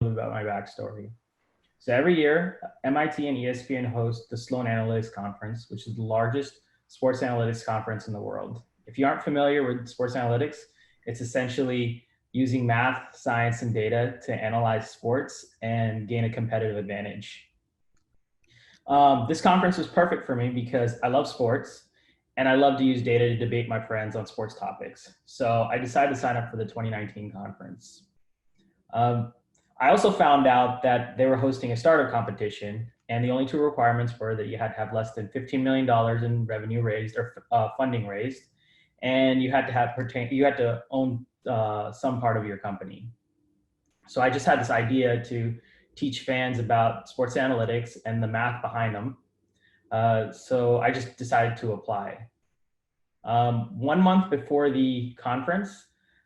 about my backstory. So every year, MIT and ESPN host the Sloan Analytics Conference, which is the largest sports analytics conference in the world. If you aren't familiar with sports analytics, it's essentially using math, science, and data to analyze sports and gain a competitive advantage. This conference was perfect for me because I love sports and I love to use data to debate my friends on sports topics. So I decided to sign up for the 2019 conference. I also found out that they were hosting a startup competition, and the only two requirements were that you had to have less than $15 million in revenue raised or funding raised, and you had to own some part of your company. So I just had this idea to teach fans about sports analytics and the math behind them. So I just decided to apply. 1 month before the conference,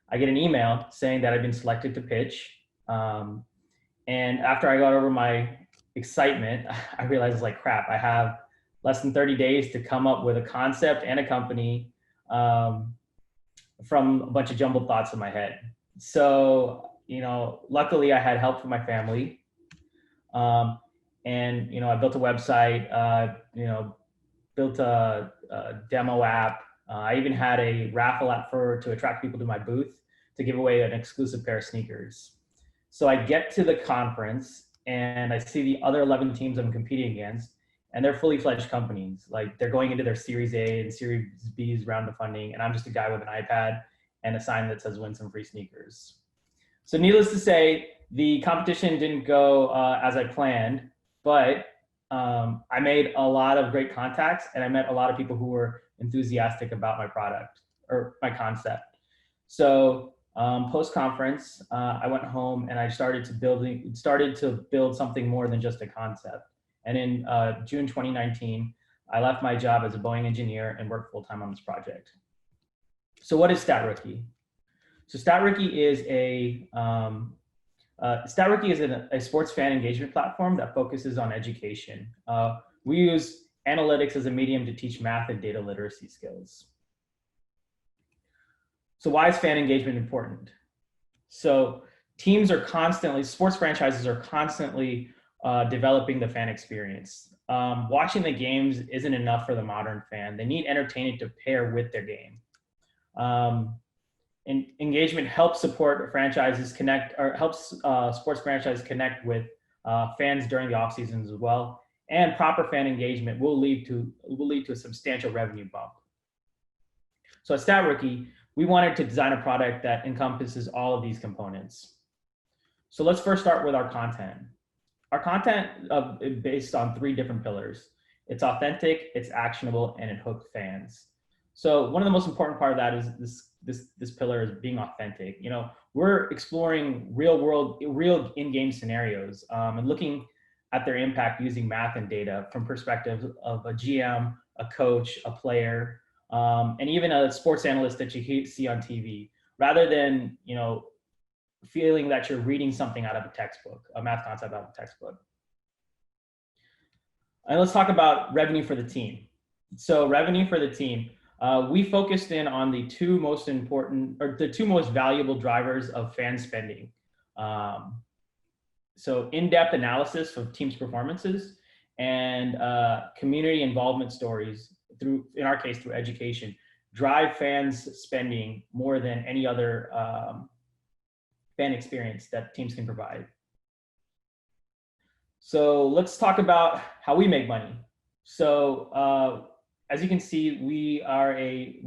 I get an email saying that I've been selected to pitch. And after I got over my excitement, I realized, like, crap, I have less than 30 days to come up with a concept and a company from a bunch of jumbled thoughts in my head. So, luckily I had help from my family. And, I built a website, built a demo app. I even had a raffle app to attract people to my booth to give away an exclusive pair of sneakers. So I get to the conference and I see the other 11 teams I'm competing against, and they're fully fledged companies. Like, they're going into their Series A and Series B's round of funding, and I'm just a guy with an iPad and a sign that says "Win some free sneakers." So needless to say, the competition didn't go as I planned, but I made a lot of great contacts and I met a lot of people who were enthusiastic about my product or my concept. So post-conference, I went home and I started to build something more than just a concept. And in June 2019, I left my job as a Boeing engineer and worked full-time on this project. So what is StatRookie? So StatRookie is a sports fan engagement platform that focuses on education. We use analytics as a medium to teach math and data literacy skills. So why is fan engagement important? So sports franchises are constantly developing the fan experience. Watching the games isn't enough for the modern fan. They need entertainment to pair with their game. And engagement helps support franchises connect, or helps sports franchises connect with fans during the off seasons as well. And proper fan engagement will lead to a substantial revenue bump. So at StatRookie, we wanted to design a product that encompasses all of these components. So let's first start with our content. Our content is based on 3 different pillars. It's authentic, it's actionable, and it hooks fans. So one of the most important part of that is this pillar is being authentic. We're exploring real in-game scenarios and looking at their impact using math and data from perspectives of a GM, a coach, a player, and even a sports analyst that you see on TV, rather than feeling that you're reading something out of a textbook, a math concept out of a textbook. And let's talk about revenue for the team. So revenue for the team. We focused in on the 2 most important, or the 2 most valuable drivers of fan spending. So in-depth analysis of teams' performances and community involvement stories in our case, through education, drive fans spending more than any other fan experience that teams can provide. So let's talk about how we make money. So as you can see, we are a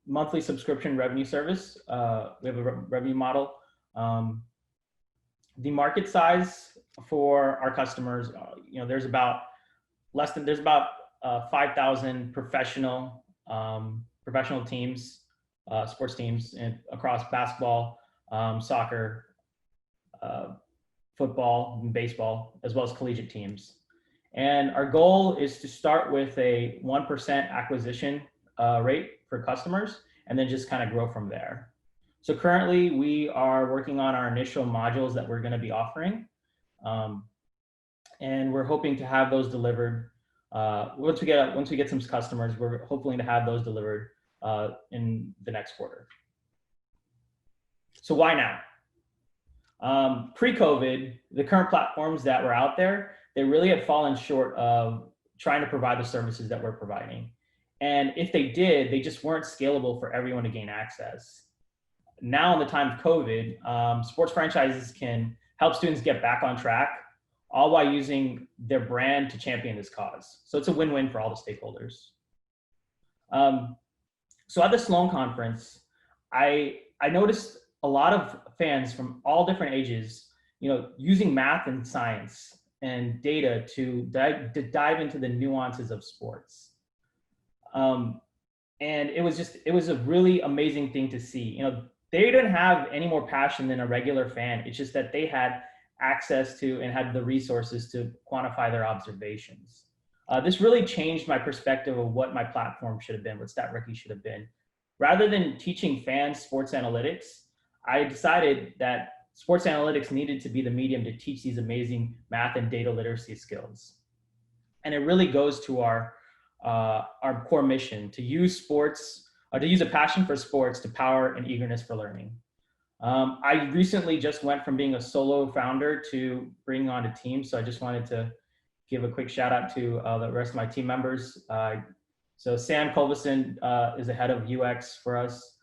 monthly subscription revenue service. We have a revenue model. The market size for our customers, there's about 5,000 professional teams, sports teams across basketball, soccer, football, and baseball, as well as collegiate teams. And our goal is to start with a 1% acquisition rate for customers, and then just kind of grow from there. So currently we are working on our initial modules that we're going to be offering. And we're hoping to have those delivered. Once we get some customers, we're hoping to have those delivered in the next quarter. So why now? Pre-COVID, the current platforms that were out there, they really had fallen short of trying to provide the services that we're providing. And if they did, they just weren't scalable for everyone to gain access. Now, in the time of COVID, sports franchises can help students get back on track, all while using their brand to champion this cause. So it's a win-win for all the stakeholders. So at the Sloan conference, I noticed a lot of fans from all different ages, using math and science and data to dive into the nuances of sports. And it was a really amazing thing to see. They didn't have any more passion than a regular fan. It's just that they had access to and had the resources to quantify their observations. This really changed my perspective of what my platform should have been, what StatRookie should have been. Rather than teaching fans sports analytics, I decided that sports analytics needed to be the medium to teach these amazing math and data literacy skills. And it really goes to our core mission to use sports, or to use a passion for sports to power an eagerness for learning. I recently just went from being a solo founder to bringing on a team. So I just wanted to give a quick shout out to the rest of my team members. So Sam Culveson is the head of UX for us.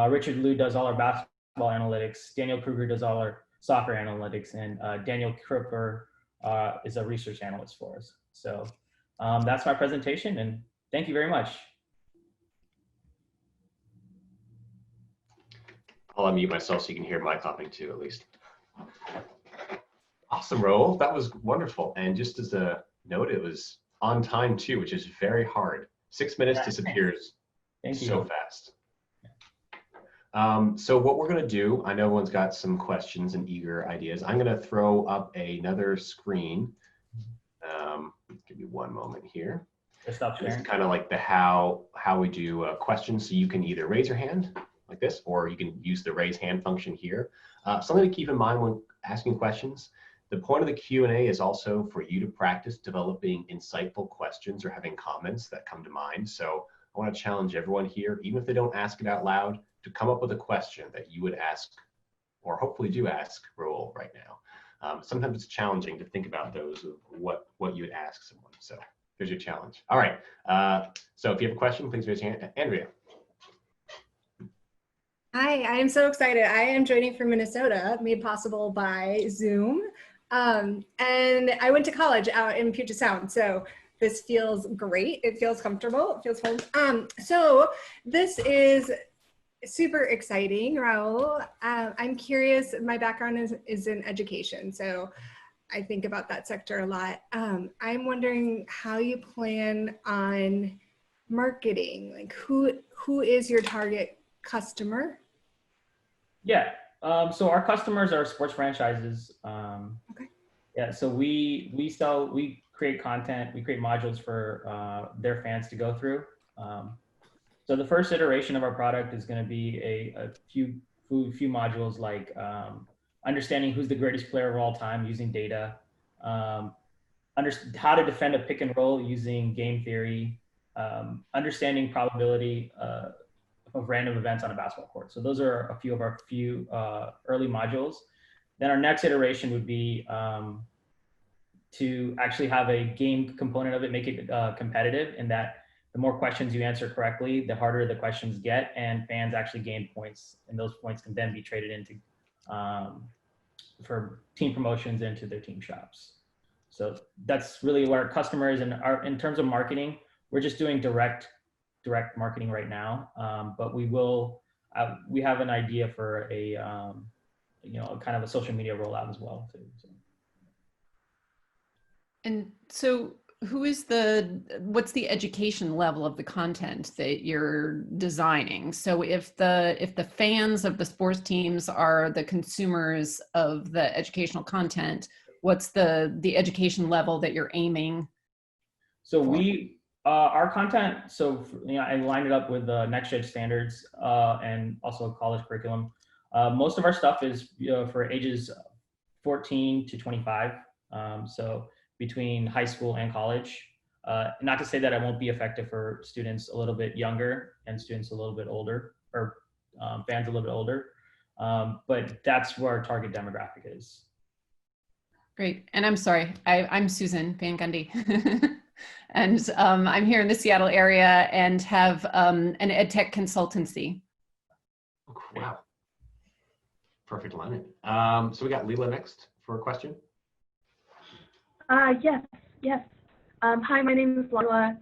Richard Liu does all our basketball analytics. Daniel Kruger does all our soccer analytics. And Daniel Kripper is a research analyst for us. So that's my presentation, and thank you very much. I'll unmute myself so you can hear my talking too, at least. Awesome, Rahul. That was wonderful. And just as a note, it was on time too, which is very hard. 6 minutes disappears so fast. So what we're going to do, I know everyone's got some questions and eager ideas. I'm going to throw up another screen. Give me one moment here. This is kind of like the how we do questions. So you can either raise your hand like this, or you can use the raise hand function here. Something to keep in mind when asking questions. The point of the Q&A is also for you to practice developing insightful questions or having comments that come to mind. So I want to challenge everyone here, even if they don't ask it out loud, to come up with a question that you would ask, or hopefully do ask, Rahul right now. Sometimes it's challenging to think about those, of what you would ask someone. So there's your challenge. All right. So if you have a question, please raise your hand. Andrea. Hi, I am so excited. I am joining from Minnesota, made possible by Zoom. And I went to college out in Puget Sound. So this feels great. It feels comfortable. It feels home. So this is super exciting, Rahul. I'm curious, my background is in education. So I think about that sector a lot. I'm wondering how you plan on marketing. Like who is your target customer? Yeah, so our customers are sports franchises. Okay. Yeah, so we create content, we create modules for their fans to go through. So the first iteration of our product is going to be a few modules like understanding who's the greatest player of all time using data, how to defend a pick and roll using game theory, understanding probability of random events on a basketball court. So those are a few of our early modules. Then our next iteration would be to actually have a game component of it, make it competitive, in that the more questions you answer correctly, the harder the questions get, and fans actually gain points, and those points can then be traded into for team promotions into their team shops. So that's really what our customer is. And in terms of marketing, we're just doing direct marketing right now, but we have an idea for a kind of a social media rollout as well too. So. And so what's the education level of the content that you're designing? So if the fans of the sports teams are the consumers of the educational content, what's the education level that you're aiming? So our content, I lined it up with the NextGen standards and also college curriculum. Most of our stuff is for ages 14 to 25. So between high school and college. Not to say that it won't be effective for students a little bit younger and students a little bit older, or fans a little bit older. But that's where our target demographic is. Great. And I'm sorry, I'm Susan Van Gundy. And I'm here in the Seattle area and have an ed tech consultancy. Oh, wow. Perfect alignment. So we got Leela next for a question. Yes. Hi, my name is Leila.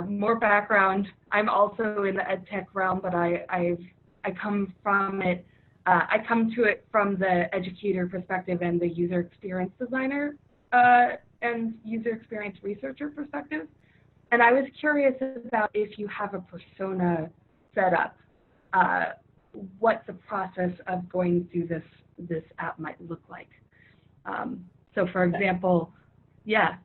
More background. I'm also in the ed tech realm, but I come from it. I come to it from the educator perspective and the user experience designer and user experience researcher perspective. And I was curious about if you have a persona set up, what the process of going through this app might look like. So for example, yeah.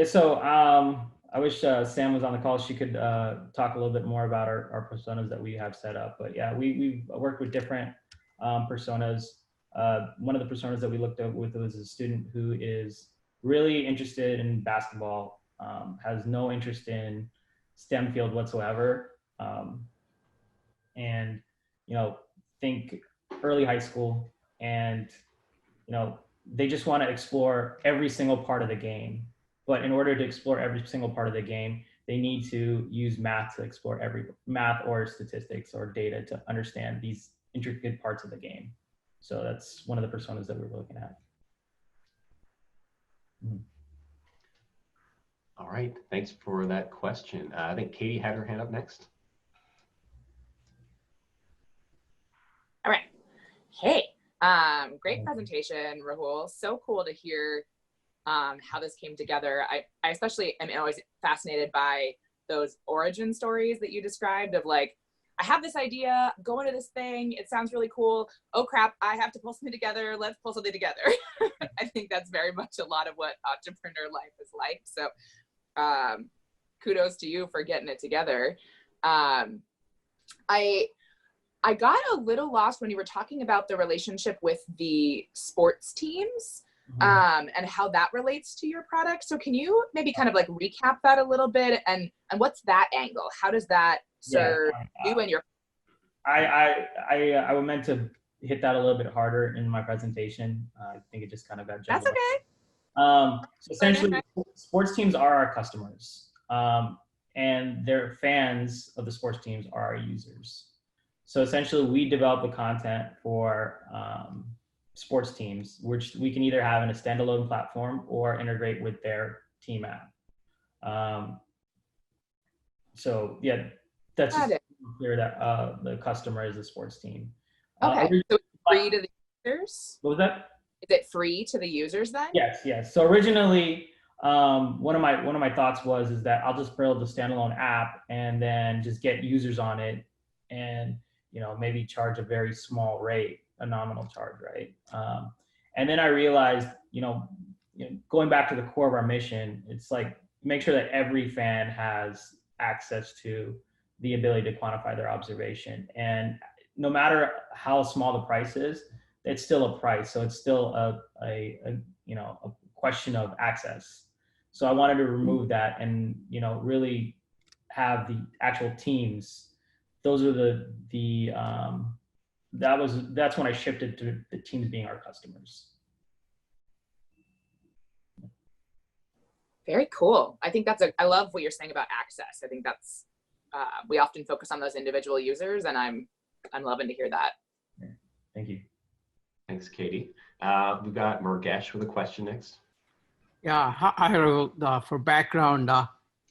So I wish Sam was on the call. She could talk a little bit more about our personas that we have set up. But yeah, we've worked with different personas. One of the personas that we looked at with was a student who is really interested in basketball, has no interest in STEM field whatsoever. And, think early high school, and, they just want to explore every single part of the game. But in order to explore every single part of the game, they need to use math to explore math or statistics or data to understand these intricate parts of the game. So that's one of the personas that we were looking at. All right, thanks for that question. I think Katie had her hand up next. All right. Hey, great presentation, Rahul. So cool to hear how this came together. I especially am always fascinated by those origin stories that you described of like, I have this idea, go into this thing, it sounds really cool. Oh crap, I have to pull something together, let's pull something together. I think that's very much a lot of what entrepreneur life is like. So kudos to you for getting it together. I got a little lost when you were talking about the relationship with the sports teams and how that relates to your product. So can you maybe kind of like recap that a little bit and what's that angle? How does that serve you and your? I meant to hit that a little bit harder in my presentation. I think it just kind of got jumbled. That's okay. So essentially, sports teams are our customers, and their fans of the sports teams are our users. So essentially, we develop the content for sports teams, which we can either have in a standalone platform or integrate with their team app. So yeah, that's just clear that the customer is a sports team. Okay, so it's free to the users? What was that? Is it free to the users then? Yes. So originally, one of my thoughts is that I'll just build a standalone app and then just get users on it, and maybe charge a very small rate, a nominal charge, right? And then I realized, going back to the core of our mission, it's like make sure that every fan has access to the ability to quantify their observation, and no matter how small the price is, it's still a price. So it's still a question of access. So I wanted to remove that and really have the actual teams. Those are that's when I shifted to the teams being our customers. Very cool. I think I love what you're saying about access. I think that's, we often focus on those individual users, and I'm loving to hear that. Thank you. Thanks, Katie. We've got Murgesh with a question next. Yeah, hi, Rahul. For background,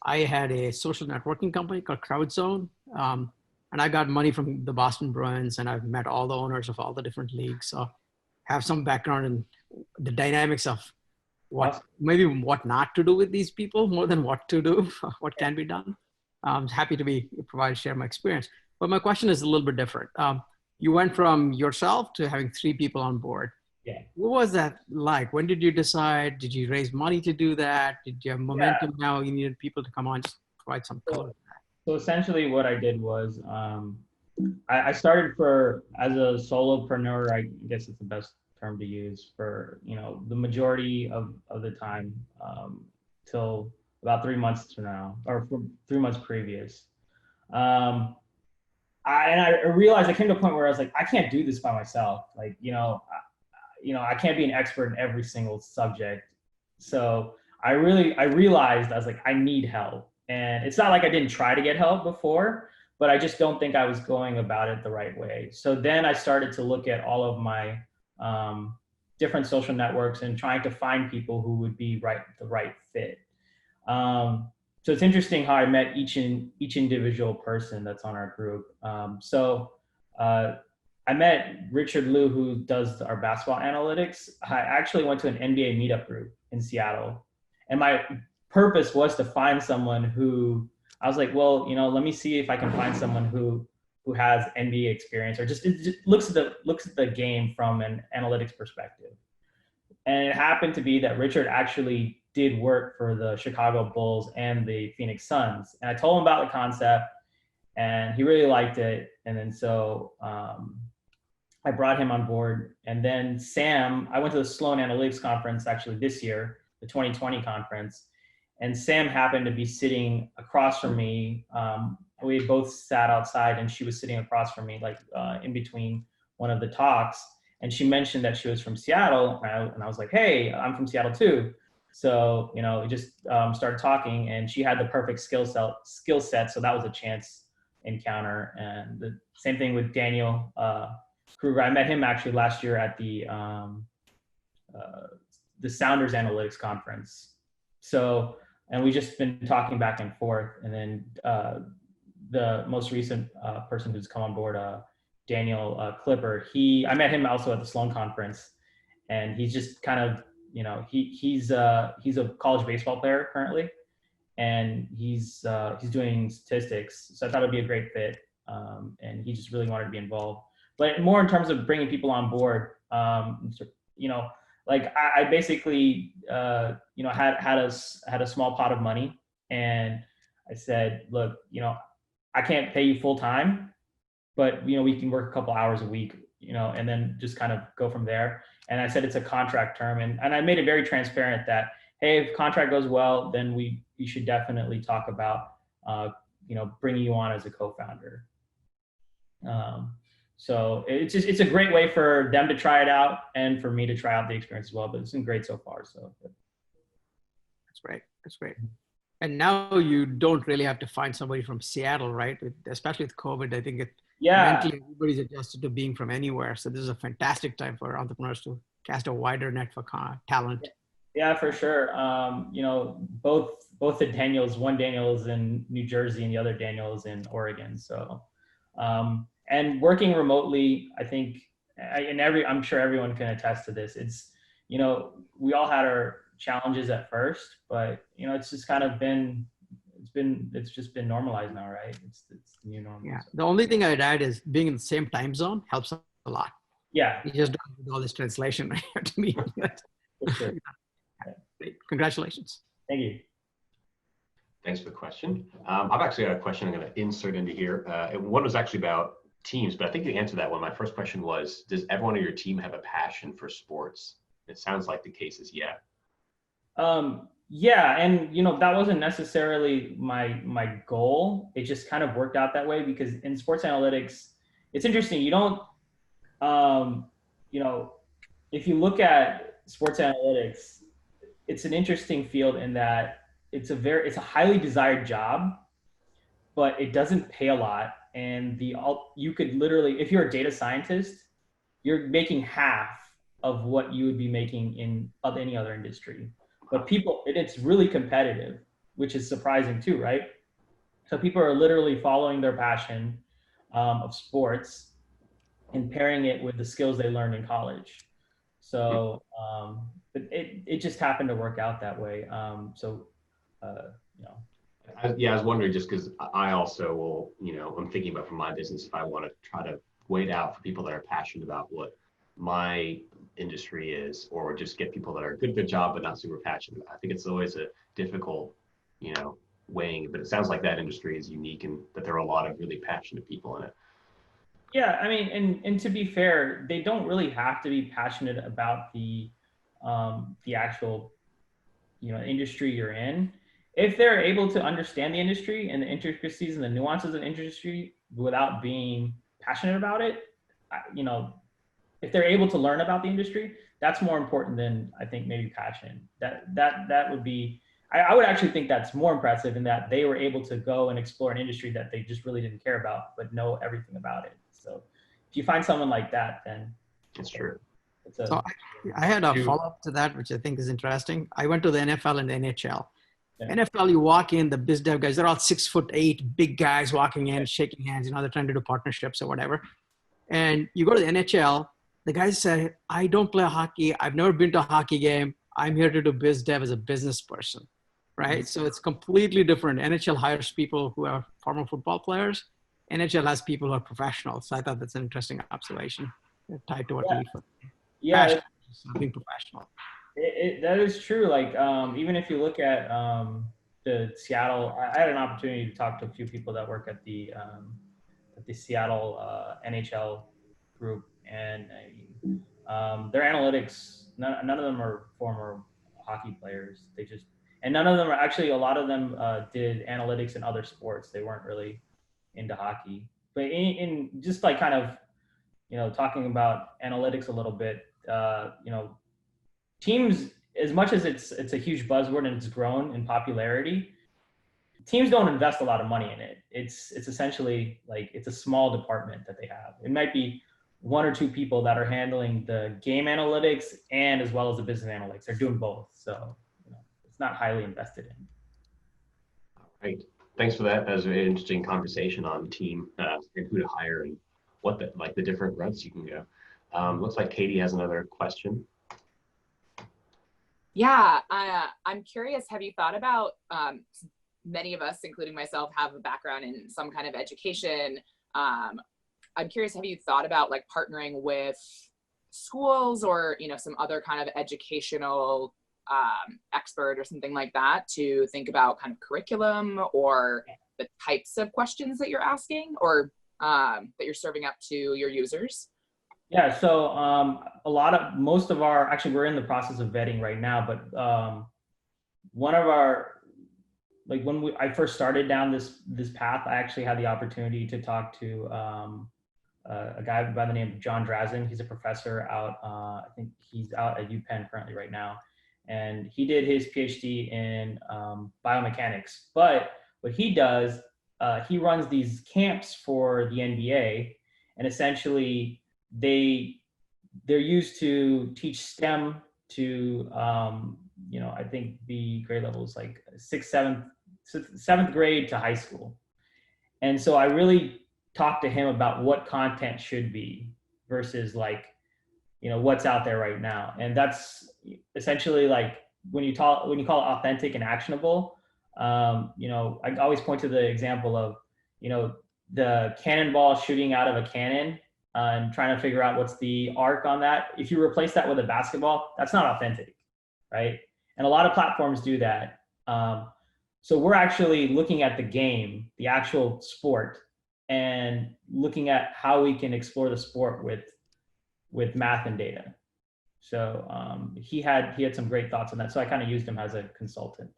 I had a social networking company called CrowdZone, and I got money from the Boston Bruins, and I've met all the owners of all the different leagues. So have some background in the dynamics of maybe what not to do with these people more than what to do, what can be done. I'm happy to share my experience. But my question is a little bit different. You went from yourself to having 3 people on board. Yeah. What was that like? When did you decide? Did you raise money to do that? Did you have momentum now? You needed people to come on, just provide some color. So essentially what I did was I started as a solopreneur, I guess it's the best term to use, for the majority of the time till about 3 months to now, or for 3 months previous. I realized I came to a point where I was like, I can't do this by myself. Like, I can't be an expert in every single subject. So I realized I was like, I need help. And it's not like I didn't try to get help before, but I just don't think I was going about it the right way. So then I started to look at all of my different social networks and trying to find people who would be the right fit. So it's interesting how I met each individual person that's on our group. I met Richard Liu, who does our basketball analytics. I actually went to an NBA meetup group in Seattle. And my purpose was to find someone who, I was like, well, let me see if I can find someone who has NBA experience or just looks at the game from an analytics perspective. And it happened to be that Richard actually did work for the Chicago Bulls and the Phoenix Suns. And I told him about the concept and he really liked it. And then so I brought him on board. And then Sam, I went to the Sloan Analytics Conference actually this year, the 2020 conference. And Sam happened to be sitting across from me. We both sat outside and she was sitting across from me, like in between one of the talks. And she mentioned that she was from Seattle. And I was like, hey, I'm from Seattle too. So, we just started talking and she had the perfect skill set. So that was a chance encounter. And the same thing with Daniel Kruger. I met him actually last year at the Sounders Analytics Conference. So, and we just been talking back and forth. And then the most recent person who's come on board, Daniel Clipper, I met him also at the Sloan conference, and he's just kind of, he's a college baseball player currently, and he's doing statistics. So I thought it'd be a great fit, and he just really wanted to be involved. But more in terms of bringing people on board, like I basically, had a small pot of money, and I said, look, I can't pay you full time, but we can work a couple hours a week, and then just kind of go from there. And I said it's a contract term, and I made it very transparent that, hey, if contract goes well, then we should definitely talk about bringing you on as a co-founder. So it's a great way for them to try it out and for me to try out the experience as well. But it's been great so far. So that's great. That's great. And now you don't really have to find somebody from Seattle, right? Especially with COVID, I think mentally everybody's adjusted to being from anywhere. So this is a fantastic time for entrepreneurs to cast a wider net for talent. Yeah, for sure. Both the Daniels, one Daniel is in New Jersey and the other Daniel is in Oregon. So, and working remotely, I think, I'm sure everyone can attest to this. It's, we all had our challenges at first, but it's just kind of it's just been normalized now, right? It's the new normal. Yeah. The only thing I'd add is being in the same time zone helps a lot. Yeah. You just don't do all this translation right to me. For sure. Great. Congratulations. Thank you. Thanks for the question. I've actually got a question I'm going to insert into here. One was actually about teams, but I think you answered that one. My first question was, does everyone on your team have a passion for sports? It sounds like the case is yeah. Yeah, and that wasn't necessarily my goal. It just kind of worked out that way because in sports analytics, it's interesting. You don't, if you look at sports analytics, it's an interesting field in that it's a highly desired job, but it doesn't pay a lot. And you could literally, if you're a data scientist, you're making half of what you would be making in any other industry. But it's really competitive, which is surprising too, right? So people are literally following their passion of sports and pairing it with the skills they learned in college. So but it just happened to work out that way. Yeah, I was wondering just because I also will, I'm thinking about for my business, if I want to try to wait out for people that are passionate about what my industry is, or just get people that are good at their job but not super passionate. I think it's always a difficult, weighing, but it sounds like that industry is unique and that there are a lot of really passionate people in it. Yeah, I mean, and to be fair, they don't really have to be passionate about the actual, industry you're in. If they're able to understand the industry and the intricacies and the nuances of the industry, without being passionate about it, you know, if they're able to learn about the industry, that's more important than I think maybe passion. That would be, I would actually think that's more impressive in that they were able to go and explore an industry that they just really didn't care about, but know everything about it. So if you find someone like that, then it's true. So I had a follow-up to that, which I think is interesting. I went to the NFL and the NHL. Yeah. NFL, you walk in, the biz dev guys, they're all 6'8", big guys walking in, shaking hands, you know, they're trying to do partnerships or whatever. And you go to the NHL, the guys say, I don't play hockey. I've never been to a hockey game. I'm here to do biz dev as a business person, right? Mm-hmm. So it's completely different. NHL hires people who are former football players. NHL has people who are professionals. So I thought that's an interesting observation tied to what we yeah, being professional. That is true. Like, even if you look at the Seattle, I had an opportunity to talk to a few people that work at the Seattle NHL group, and their analytics, none of them are former hockey players. They just, and none of them are actually, a lot of them did analytics in other sports. They weren't really into hockey. But in just like kind of, you know, talking about analytics a little bit, you know, teams, as much as it's a huge buzzword and it's grown in popularity, teams don't invest a lot of money in it. It's essentially like, it's a small department that they have. It might be one or two people that are handling the game analytics and as well as the business analytics. They're doing both. So, you know, it's not highly invested in. All right. Thanks for that. That was an interesting conversation on team and who to hire and what the different routes you can go. Looks like Katie has another question. Yeah, I'm curious, have you thought about, many of us, including myself, have a background in some kind of education. I'm curious, have you thought about like partnering with schools or, you know, some other kind of educational expert or something like that to think about kind of curriculum or the types of questions that you're asking or that you're serving up to your users? Yeah, so most of our, actually we're in the process of vetting right now, but one of our, like when I first started down this path, I actually had the opportunity to talk to a guy by the name of John Drazen. He's a professor out, I think he's out at UPenn currently right now. And he did his PhD in biomechanics. But what he does, he runs these camps for the NBA, and essentially they're used to teach STEM to, you know, I think the grade level is like seventh grade to high school. And so I really talked to him about what content should be versus like, you know, what's out there right now. And that's essentially like when you call it authentic and actionable, you know, I always point to the example of, you know, the cannonball shooting out of a cannon and trying to figure out what's the arc on that. If you replace that with a basketball, that's not authentic, right? And a lot of platforms do that. So we're actually looking at the game, the actual sport, and looking at how we can explore the sport with math and data. So he had some great thoughts on that. So I kind of used him as a consultant.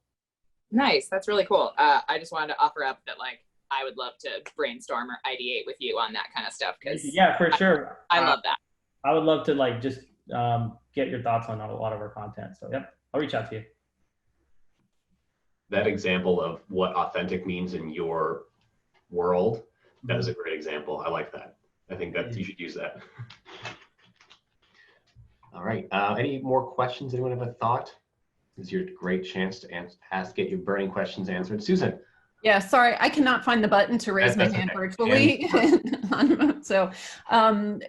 Nice, that's really cool. I just wanted to offer up that like, I would love to brainstorm or ideate with you on that kind of stuff. Cause yeah, for sure. I love that. I would love to like just get your thoughts on a lot of our content. So yep, I'll reach out to you. That example of what authentic means in your world, that is a great example. I like that. I think that you should use that. All right. Any more questions? Anyone have a thought? This is your great chance to get your burning questions answered. Susan. Yeah, sorry, I cannot find the button to raise my hand virtually. So,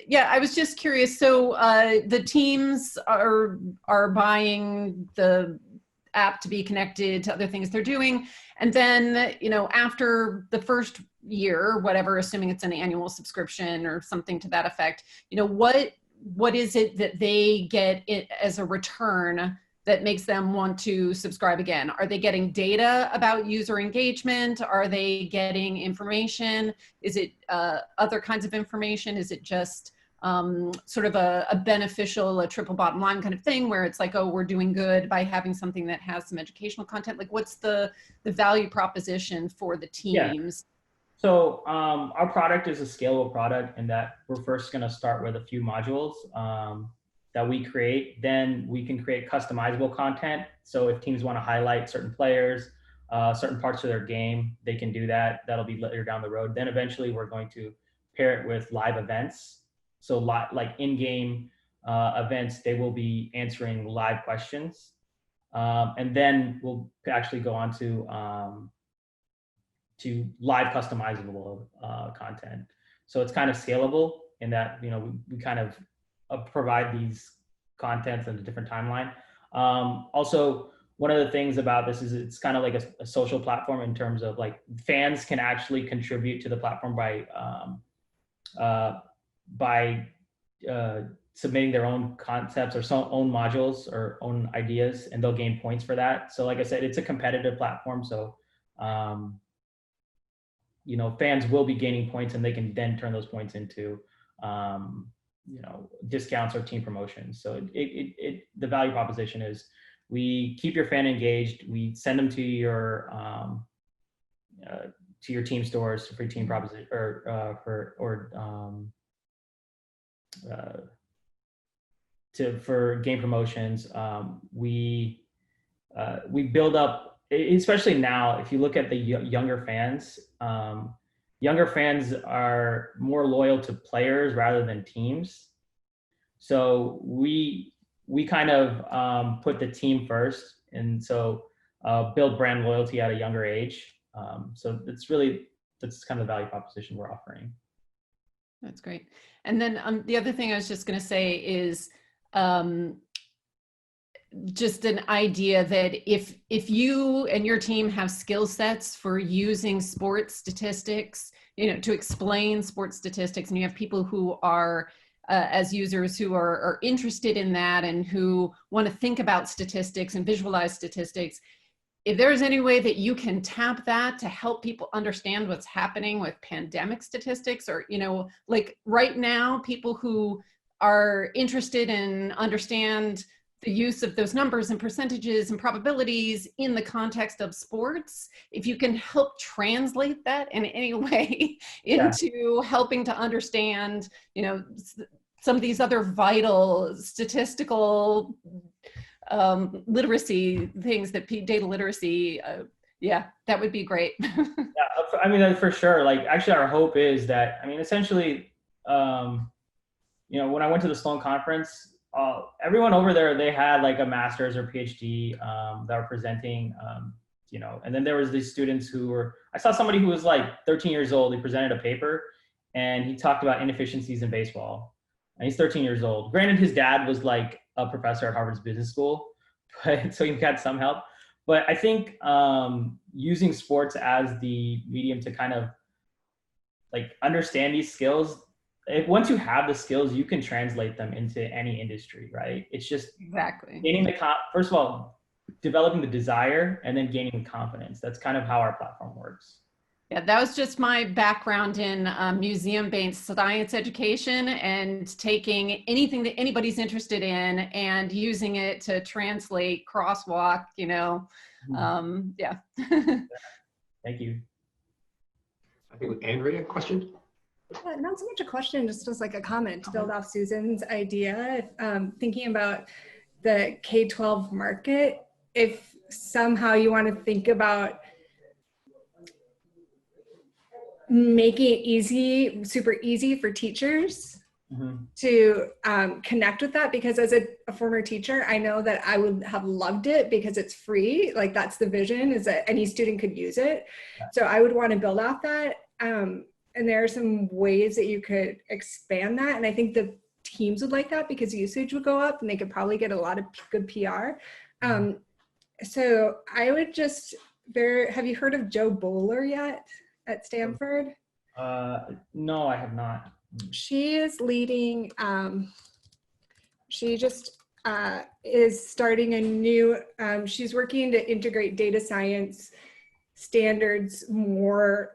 yeah, I was just curious. So the teams are buying the app to be connected to other things they're doing. And then, you know, after the first year, whatever, assuming it's an annual subscription or something to that effect, you know, what is it that they get it as a return that makes them want to subscribe again? Are they getting data about user engagement? Are they getting information? Is it other kinds of information? Is it just sort of a beneficial, a triple bottom line kind of thing where it's like, oh, we're doing good by having something that has some educational content? Like what's the value proposition for the teams? So our product is a scalable product in that we're first going to start with a few modules that we create. Then we can create customizable content. So if teams want to highlight certain players, certain parts of their game, they can do that. That'll be later down the road. Then eventually we're going to pair it with live events. So like in-game events, they will be answering live questions. And then we'll actually go on to live customizable content. So it's kind of scalable in that, you know, we kind of provide these contents in a different timeline. Also, one of the things about this is it's kind of like a social platform in terms of like fans can actually contribute to the platform by submitting their own concepts or some own modules or own ideas, and they'll gain points for that. So like I said, it's a competitive platform. So, you know, fans will be gaining points and they can then turn those points into, you know, discounts or team promotions. So the value proposition is we keep your fan engaged. We send them to your team stores for team proposition for game promotions. We build up, especially now, if you look at the younger fans are more loyal to players rather than teams. So we kind of put the team first, and so build brand loyalty at a younger age. So that's kind of the value proposition we're offering. That's great. And then the other thing I was just going to say is just an idea that if you and your team have skill sets for using sports statistics, you know, to explain sports statistics, and you have people who are as users who are interested in that and who want to think about statistics and visualize statistics, if there's any way that you can tap that to help people understand what's happening with pandemic statistics, or, you know, like right now, people who are interested in understand the use of those numbers and percentages and probabilities in the context of sports, if you can help translate that in any way into helping to understand, you know, some of these other vital statistical literacy things, that data literacy, that would be great. Yeah, I mean, for sure. Like, actually, our hope is that, I mean, essentially, you know, when I went to the Sloan conference, everyone over there, they had like a master's or PhD that were presenting, you know, and then there was these students who were, I saw somebody who was like 13 years old. He presented a paper and he talked about inefficiencies in baseball, and he's 13 years old. Granted, his dad was like a professor at Harvard's business school, but so he got some help. But I think using sports as the medium to kind of like understand these skills, once you have the skills, you can translate them into any industry, right? It's just exactly gaining first of all, developing the desire and then gaining confidence. That's kind of how our platform works. Yeah, that was just my background in museum-based science education, and taking anything that anybody's interested in and using it to translate crosswalk, you know. Yeah. Thank you. I think Andrea, question? Not so much a question, just as like a comment to build off Susan's idea. Thinking about the K-12 market, if somehow you want to think about making it easy, super easy for teachers to connect with that, because as a former teacher, I know that I would have loved it because it's free. Like, that's the vision, is that any student could use it. So I would want to build off that. And there are some ways that you could expand that. And I think the teams would like that because usage would go up and they could probably get a lot of good PR. So I would just, have you heard of Joe Bowler yet at Stanford? No, I have not. She is leading, she just is starting a new, she's working to integrate data science standards more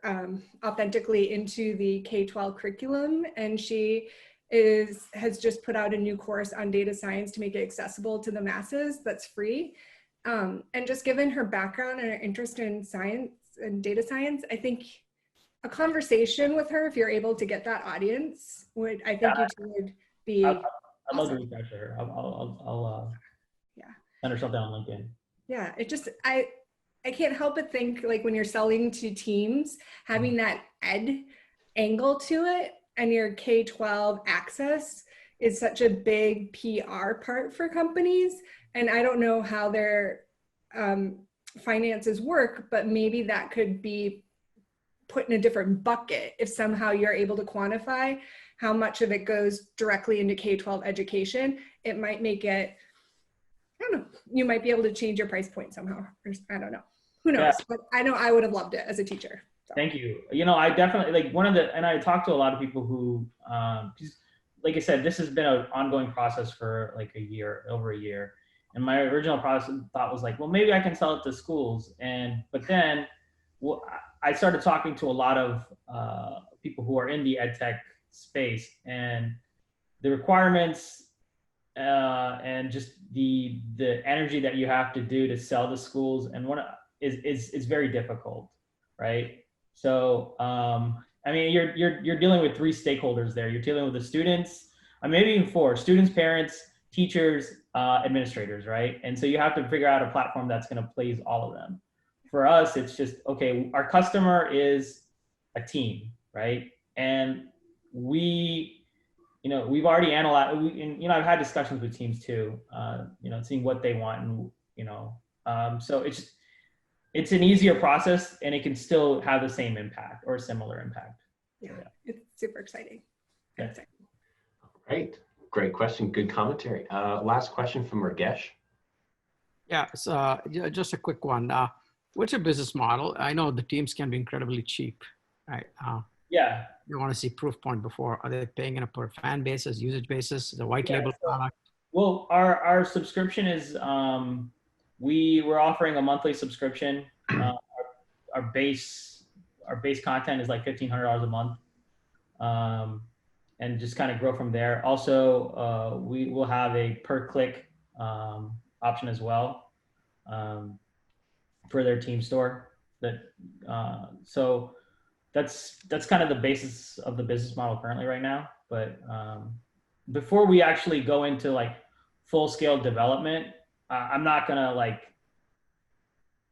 authentically into the K-12 curriculum. And she has just put out a new course on data science to make it accessible to the masses that's free. And just given her background and her interest in science and data science, I think a conversation with her, if you're able to get that audience, I think you two would be I'd love to awesome. reach out to her. I'll Yeah. send her something on LinkedIn. Yeah, it just, I can't help but think, like, when you're selling to teams, having that ed angle to it and your K-12 access is such a big PR part for companies. And I don't know how their finances work, but maybe that could be put in a different bucket if somehow you're able to quantify how much of it goes directly into K-12 education. It might make it, I don't know, you might be able to change your price point somehow. I don't know. Who knows? Yeah. But I know I would have loved it as a teacher. So. Thank you. I definitely, like, and I talked to a lot of people who, like I said, this has been an ongoing process for like over a year. And my original thought was like, well, maybe I can sell it to schools. But then I started talking to a lot of people who are in the ed tech space, and the requirements and just the energy that you have to do to sell to schools and is very difficult, right? So I mean, you're dealing with 3 stakeholders there. You're dealing with the students, maybe even 4: students, parents, teachers, administrators, right? And so you have to figure out a platform that's going to please all of them. For us, it's just, okay, our customer is a team, right? And we've already analyzed, I've had discussions with teams too, seeing what they want, and so it's an easier process, and it can still have the same impact or a similar impact. Yeah, it's super exciting. Yeah. Great question. Good commentary. Last question from Ragesh. Yeah, so just a quick one. What's your business model? I know the teams can be incredibly cheap, right? Yeah. You want to see proof point before. Are they paying on a per fan basis, usage basis, the white label product? Well, our subscription is, we're offering a monthly subscription. Our base content is like $1,500 a month, and just kind of grow from there. Also, we will have a per click option as well for their team store. So that's kind of the basis of the business model currently right now. But before we actually go into like full scale development, I'm not gonna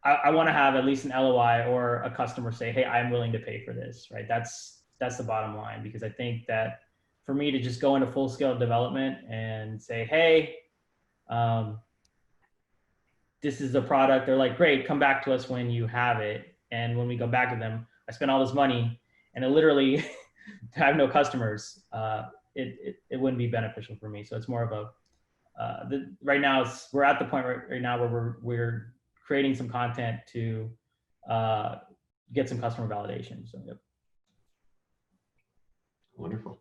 I want to have at least an LOI or a customer say, hey, I'm willing to pay for this, right? That's the bottom line, because I think that for me to just go into full scale development and say, hey, this is the product, they're like, great, come back to us when you have it. And when we go back to them, I spent all this money and it literally have no customers. It wouldn't be beneficial for me. So it's more of a, right now we're at the point right now where we're creating some content to get some customer validation. So, yep. Wonderful.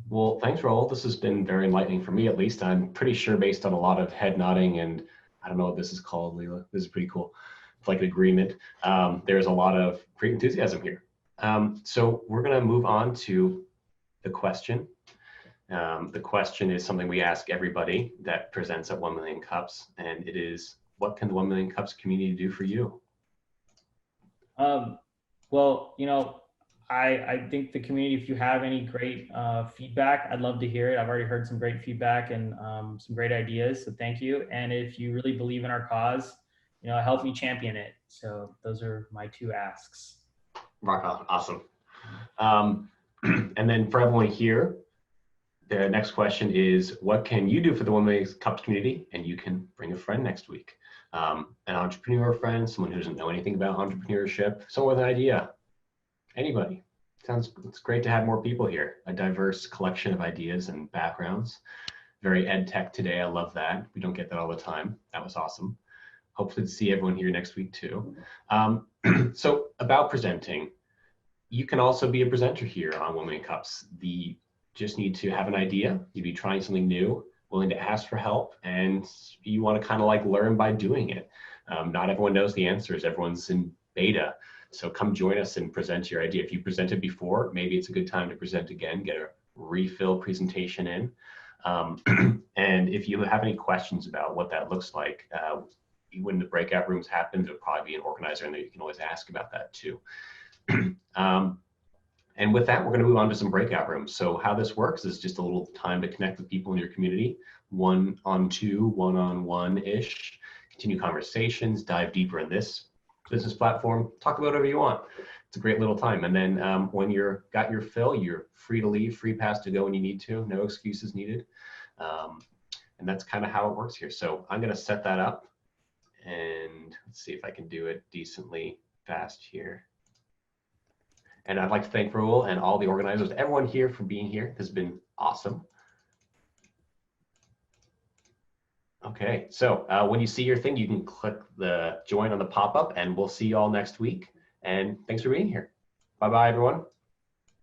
Well, thanks, Rahul. This has been very enlightening for me, at least. I'm pretty sure, based on a lot of head nodding and I don't know what this is called, Leela. This is pretty cool. It's like an agreement. There's a lot of great enthusiasm here. So we're going to move on to the question. The question is something we ask everybody that presents at 1 Million Cups, and it is, what can the 1 Million Cups community do for you? Well, I think the community, if you have any great feedback, I'd love to hear it. I've already heard some great feedback and some great ideas, so thank you. And if you really believe in our cause, help me champion it. So those are my 2 asks. Rock on. Awesome. And then for everyone here, the next question is, what can you do for the 1 Million Cups community? And you can bring a friend next week. An entrepreneur friend, someone who doesn't know anything about entrepreneurship, someone with an idea. Anybody. It's great to have more people here. A diverse collection of ideas and backgrounds. Very ed tech today. I love that. We don't get that all the time. That was awesome. Hopefully to see everyone here next week too. So about presenting, you can also be a presenter here on 1 Million Cups. Just need to have an idea. You'd be trying something new, willing to ask for help, and you want to kind of like learn by doing it. Not everyone knows the answers. Everyone's in beta. So come join us and present your idea. If you presented before, maybe it's a good time to present again, get a refill presentation in. And if you have any questions about what that looks like, when the breakout rooms happen, there'll probably be an organizer in there. You can always ask about that too. And with that, we're going to move on to some breakout rooms. So how this works is just a little time to connect with people in your community, 1-on-2, 1-on-1-ish, continue conversations, dive deeper in this business platform, talk about whatever you want. It's a great little time. And then when you're got your fill, you're free to leave, free pass to go when you need to, no excuses needed. And that's kind of how it works here. So I'm going to set that up and let's see if I can do it decently fast here. And I'd like to thank Rahul and all the organizers, everyone here for being here. This has been awesome. Okay, so when you see your thing, you can click the join on the pop-up and we'll see you all next week. And thanks for being here. Bye-bye, everyone.